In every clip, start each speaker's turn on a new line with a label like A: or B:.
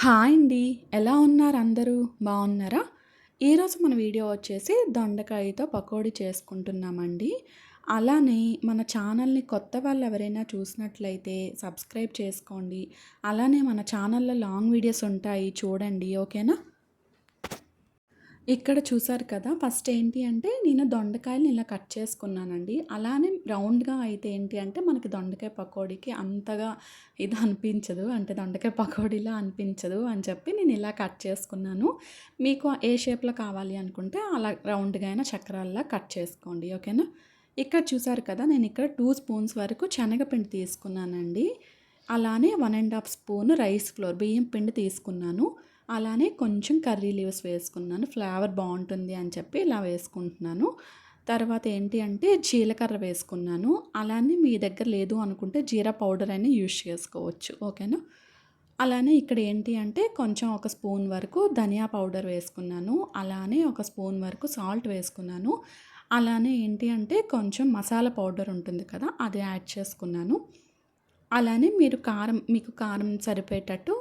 A: Hi అండి. ఎలా ఉన్నారు అందరూ? బాగున్నారా? ఈరోజు మన వీడియో వచ్చేసి దొండకాయతో పకోడీ చేసుకుంటున్నామండి. అలానే మన ఛానల్‌ని కొత్త వాళ్ళు ఎవరైనా చూసినట్లయితే సబ్స్క్రైబ్ చేసుకోండి. అలానే మన ఛానల్‌లో లాంగ్ వీడియోస్ ఉంటాయి చూడండి. ఓకేనా? ఇక్కడ చూసారు కదా! ఫస్ట్ ఏంటి అంటే నేను దొండకాయలని ఇలా కట్ చేసుకున్నానండి. అలానే రౌండ్‌గా అయితే ఏంటి అంటే మనకి దొండకాయ పకోడీకి అంతగా ఇది అనిపించదు. అంటే దొండకాయ పకోడీలా అనిపించదు అని చెప్పి నేను ఇలా కట్ చేసుకున్నాను. మీకు ఏ షేప్‌లో కావాలి అనుకుంటే అలా రౌండ్‌గా అయినా చక్రాల్లా కట్ చేసుకోండి. ఓకేనా? ఇక్కడ చూసారు కదా! నేను ఇక్కడ 2 స్పూన్స్ వరకు శనగపిండి తీసుకున్నానండి. అలానే 1 ½ స్పూన్ రైస్ ఫ్లోర్ బియ్యం పిండి తీసుకున్నాను. అలానే కొంచెం కర్రీ లీవ్స్ వేసుకున్నాను. ఫ్లేవర్ బావుంటుంది అని చెప్పి ఇలా వేసుకుంటున్నాను. తర్వాత ఏంటి అంటే జీలకర్ర వేసుకున్నాను. అలానే మీ దగ్గర లేదు అనుకుంటే జీరా పౌడర్ అయినా యూజ్ చేసుకోవచ్చు. ఓకేనా? అలానే ఇక్కడ ఏంటి అంటే కొంచెం ఒక స్పూన్ వరకు ధనియా పౌడర్ వేసుకున్నాను. అలానే ఒక స్పూన్ వరకు సాల్ట్ వేసుకున్నాను. అలానే ఏంటి అంటే కొంచెం మసాలా పౌడర్ ఉంటుంది కదా! అది యాడ్ చేసుకున్నాను. అలానే మీరు మీకు కారం సరిపోయేటట్టు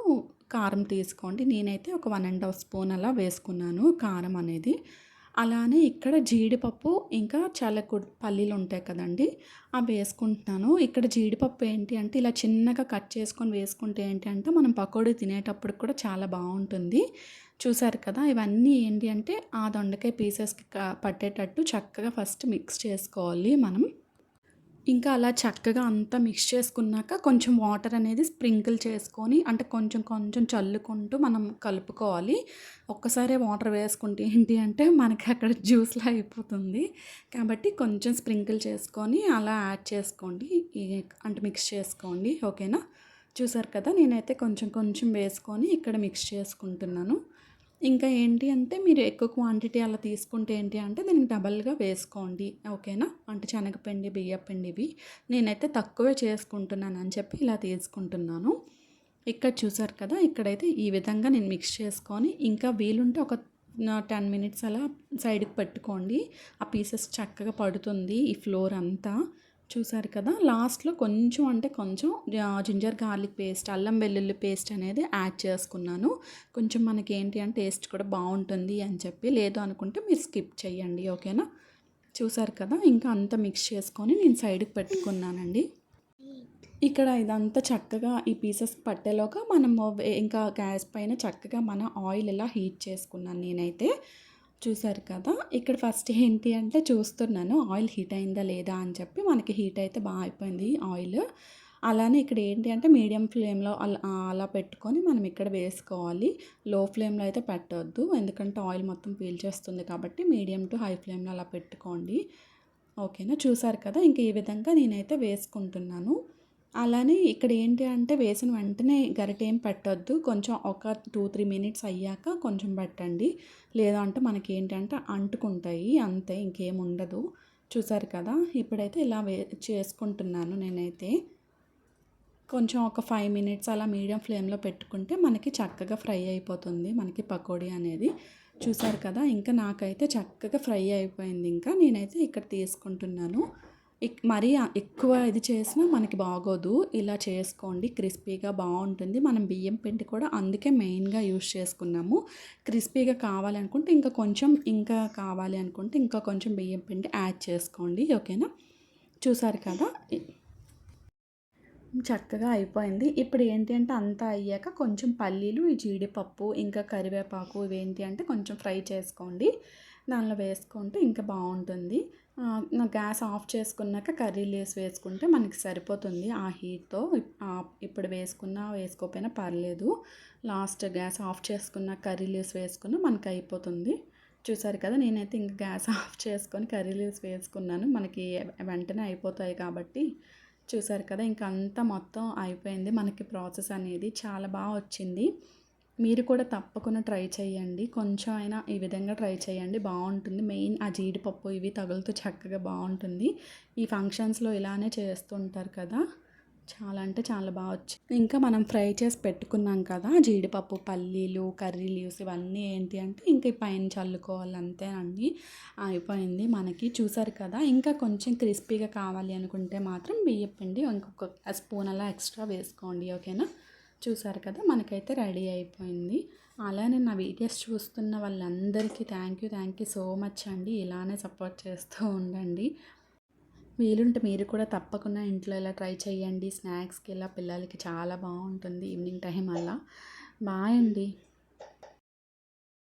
A: కారం తీసుకోండి. నేనైతే ఒక 1 ½ స్పూన్ అలా వేసుకున్నాను కారం అనేది. అలానే ఇక్కడ జీడిపప్పు ఇంకా పల్లీలు ఉంటాయి కదండీ! అవి వేసుకుంటున్నాను. ఇక్కడ జీడిపప్పు ఏంటి అంటే ఇలా చిన్నగా కట్ చేసుకొని వేసుకుంటే ఏంటి అంటే మనం పకోడీ తినేటప్పుడు కూడా చాలా బావుంటుంది. చూసారు కదా! ఇవన్నీ ఏంటి అంటే ఆ దొండకాయ పీసెస్‌కి పట్టేటట్టు చక్కగా ఫస్ట్ మిక్స్ చేసుకోవాలి మనం. ఇంకా అలా చక్కగా అంతా మిక్స్ చేసుకున్నాక కొంచెం వాటర్ అనేది స్ప్రింకిల్ చేసుకొని అంటే కొంచెం కొంచెం చల్లుకుంటూ మనం కలుపుకోవాలి. ఒక్కసారే వాటర్ వేసుకుంటే ఏంటి అంటే మనకి అక్కడ జ్యూస్‌లా అయిపోతుంది. కాబట్టి కొంచెం స్ప్రింకిల్ చేసుకొని అలా యాడ్ చేసుకోండి. ఈ అంటే మిక్స్ చేసుకోండి. ఓకేనా? చూసారు కదా! నేనైతే కొంచెం కొంచెం వేసుకొని ఇక్కడ మిక్స్ చేసుకుంటున్నాను. ఇంకా ఏంటి అంటే మీరు ఎక్కువ క్వాంటిటీ అలా తీసుకుంటే ఏంటి అంటే దీనికి డబల్‌గా వేసుకోండి. ఓకేనా? అంటే శనగపిండి, బియ్యపిండి ఇవి. నేనైతే తక్కువే చేసుకుంటున్నానని చెప్పి ఇలా తీసుకుంటున్నాను. ఇక్కడ చూసారు కదా! ఇక్కడైతే ఈ విధంగా నేను మిక్స్ చేసుకొని ఇంకా వీలుంటే ఒక 10 మినిట్స్ అలా సైడ్‌కి పెట్టుకోండి. ఆ పీసెస్ చక్కగా పడుతుంది ఈ ఫ్లోర్ అంతా. చూసారు కదా! లాస్ట్‌లో కొంచెం అంటే కొంచెం జింజర్ గార్లిక్ పేస్ట్, అల్లం వెల్లుల్లి పేస్ట్ అనేది యాడ్ చేసుకున్నాను. కొంచెం మనకేంటి అంటే టేస్ట్ కూడా బావుంటుంది అని చెప్పి. లేదు అనుకుంటే మీరు స్కిప్ చేయండి. ఓకేనా? చూసారు కదా! ఇంకా అంతా మిక్స్ చేసుకొని నేను సైడ్‌కి పెట్టుకున్నానండి. ఇక్కడ ఇదంతా చక్కగా ఈ పీసెస్ పట్టేలోగా మనము ఇంకా గ్యాస్ పైన చక్కగా మన ఆయిల్ ఇలా హీట్ చేసుకున్నాను నేనైతే. చూసారు కదా! ఇక్కడ ఫస్ట్ ఏంటి అంటే చూస్తున్నాను ఆయిల్ హీట్ అయిందా లేదా అని చెప్పి. మనకి హీట్ అయితే అయిపోయింది ఆయిల్. అలానే ఇక్కడ ఏంటి అంటే మీడియం ఫ్లేమ్‌లో అలా పెట్టుకొని మనం ఇక్కడ వేసుకోవాలి. లో ఫ్లేమ్‌లో అయితే పెట్టొద్దు. ఎందుకంటే ఆయిల్ మొత్తం పీల్చేస్తుంది కాబట్టి మీడియం టు హై ఫ్లేమ్‌లో అలా పెట్టుకోండి. ఓకేనా? చూసారు కదా! ఇంక ఈ విధంగా నేనైతే వేసుకుంటున్నాను. అలానే ఇక్కడ ఏంటి అంటే వేసిన వెంటనే గరిటెం పెట్టొద్దు. కొంచెం ఒక 2, 3 మినిట్స్ అయ్యాక కొంచెం పెట్టండి. లేదు అంటే మనకేంటంటే అంటుకుంటాయి. అంతే ఇంకేముండదు. చూసారు కదా! ఇప్పుడైతే ఇలా చేసుకుంటున్నాను నేనైతే. కొంచెం ఒక 5 మినిట్స్ అలా మీడియం ఫ్లేమ్‌లో పెట్టుకుంటే మనకి చక్కగా ఫ్రై అయిపోతుంది. మనకి పకోడీ అనేది. చూసారు కదా! ఇంకా నాకైతే చక్కగా ఫ్రై అయిపోయింది ఇంకా. నేనైతే ఇక్కడ తీసుకుంటున్నాను. మరీ ఎక్కువ ఇది చేసినా మనకి బాగోదు. ఇలా చేసుకోండి. క్రిస్పీగా బావుంటుంది. మనం బియ్యం పిండి కూడా అందుకే మెయిన్‌గా యూజ్ చేసుకున్నాము. క్రిస్పీగా కావాలనుకుంటే ఇంకా కావాలి అనుకుంటే ఇంకా కొంచెం బియ్యం పిండి యాడ్ చేసుకోండి. ఓకేనా? చూసారు కదా! చక్కగా అయిపోయింది. ఇప్పుడు ఏంటి అంటే అంతా అయ్యాక కొంచెం పల్లీలు, ఈ జీడిపప్పు, ఇంకా కరివేపాకు ఇవేంటి అంటే కొంచెం ఫ్రై చేసుకోండి. దానిలో వేసుకుంటే ఇంకా బావుంటుంది. నా గ్యాస్ ఆఫ్ చేసుకున్నాక కర్రీ లీవ్స్ వేసుకుంటే మనకి సరిపోతుంది ఆ హీట్‌తో. ఇప్పుడు వేసుకున్నా, వేసుకోకపోయినా పర్లేదు. లాస్ట్ గ్యాస్ ఆఫ్ చేసుకున్న కర్రీ లీవ్స్ వేసుకున్నా మనకి అయిపోతుంది. చూసారు కదా! నేనైతే ఇంక గ్యాస్ ఆఫ్ చేసుకొని కర్రీ లీవ్స్ వేసుకున్నాను. మనకి వెంటనే అయిపోతాయి కాబట్టి. చూసారు కదా! ఇంక అంతా మొత్తం అయిపోయింది. మనకి ప్రాసెస్ అనేది చాలా వచ్చింది. మీరు కూడా తప్పకుండా ట్రై చేయండి. కొంచెం అయినా ఈ విధంగా ట్రై చేయండి. బావుంటుంది. మెయిన్ ఆ జీడిపప్పు ఇవి తగులుతూ చక్కగా బావుంటుంది. ఈ ఫంక్షన్స్‌లో ఇలానే చేస్తుంటారు కదా! చాలా అంటే చాలా వచ్చింది. ఇంకా మనం ఫ్రై చేసి పెట్టుకున్నాం కదా! జీడిపప్పు, పల్లీలు, కర్రీ లీవ్స్ ఇవన్నీ ఏంటి అంటే ఇంక ఈ పైన చల్లుకోవాలి అంతేనండి. అయిపోయింది మనకి. చూసారు కదా! ఇంకా కొంచెం క్రిస్పీగా కావాలి అనుకుంటే మాత్రం బియ్యపు పిండి ఇంకొక స్పూన్ అలా ఎక్స్ట్రా వేసుకోండి. ఓకేనా? చూసారు కదా! మనకైతే రెడీ అయిపోయింది. అలానే నా వీడియోస్ చూస్తున్న వాళ్ళందరికీ థ్యాంక్ యూ సో మచ్ అండి. ఇలానే సపోర్ట్ చేస్తూ ఉండండి. వీలుంటే మీరు కూడా తప్పకుండా ఇంట్లో ఇలా ట్రై చేయండి. స్నాక్స్‌కి ఇలా పిల్లలకి చాలా బావుంటుంది ఈవినింగ్ టైం అలా. బాయ్ అండి.